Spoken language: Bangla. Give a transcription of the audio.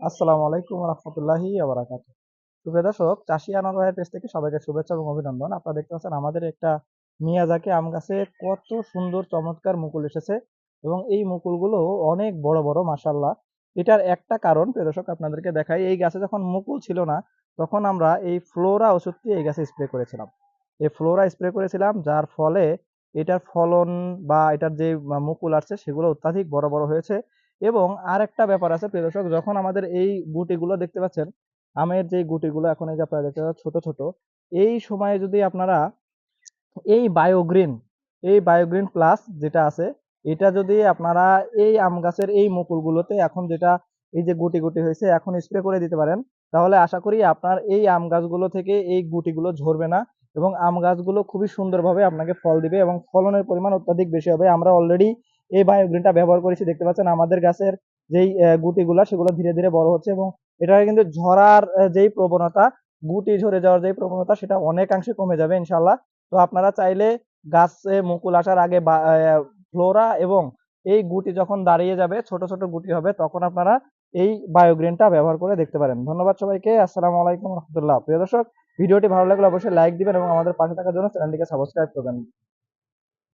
আসসালামু আলাইকুম রহমতুল্লাহি আবরাকাতুহ। সুপ্রিয় দর্শক, চাষি আনোয়ার ভাইয়ের পেজ থেকে সবাইকে শুভেচ্ছা এবং অভিনন্দন। আপনারা দেখতে পাচ্ছেন আমাদের একটা মিয়াজাকি আম গাছে কত সুন্দর চমৎকার মুকুল এসেছে এবং এই মুকুলগুলো অনেক বড় বড় মাশাআল্লাহ। এটার একটা কারণ প্রিয় দর্শক আপনাদেরকে দেখাই, এই গাছে যখন মুকুল ছিল না তখন আমরা এই ফ্লোরা ওষুধটি এই গাছে স্প্রে করেছিলাম। এই ফ্লোরা স্প্রে করেছিলাম যার ফলে এটার ফলন বা এটার যে মুকুল আসছে সেগুলো অত্যাধিক বড় বড় হয়েছে। এবং আরেকটা ব্যাপার আছে প্রিয় দর্শক, যখন আমাদের এই গুটিগুলো দেখতে পাচ্ছেন, আমের যে গুটিগুলো এখন এই যে আপনারা দেখতে পাচ্ছেন ছোট ছোট, এই সময়ে যদি আপনারা এই বায়োগ্রিন এই বায়োগ্রিন প্লাস যেটা আছে এটা যদি আপনারা এই আম গাছের এই মুকুলগুলোতে এখন যেটা এই যে গুটি গুটি হয়েছে এখন স্প্রে করে দিতে পারেন, তাহলে আশা করি আপনার এই আম গাছগুলো থেকে এই গুটিগুলো ঝরবে না এবং আম গাছগুলো খুবই সুন্দরভাবে আপনাকে ফল দিবে এবং ফলনের পরিমাণ অত্যাধিক বেশি হবে। আমরা অলরেডি এই বায়োগ্রিনটা ব্যবহার করেছি, দেখতে পাচ্ছেন আমাদের গাছের যেই গুটিগুলা সেগুলো ধীরে ধীরে বড় হচ্ছে এবং এটা কিন্তু ঝরার যেই প্রবণতা, গুটি ঝরে যাওয়ার যেই প্রবণতা সেটা অনেকাংশে কমে যাবে ইনশাল্লাহ। তো আপনারা চাইলে গাছে মুকুল আসার আগে ফ্লোরা এবং এই গুটি যখন দাঁড়িয়ে যাবে ছোট ছোট গুটি হবে তখন আপনারা এই বায়োগ্রিনটা ব্যবহার করে দেখতে পারেন। ধন্যবাদ সবাইকে। আসসালামু আলাইকুম রহমতুল্লাহ। প্রিয় দর্শক, ভিডিওটি ভালো লাগলে অবশ্যই লাইক দিবেন এবং আমাদের পাশে থাকার জন্য চ্যানেলটিকে সাবস্ক্রাইব করবেন।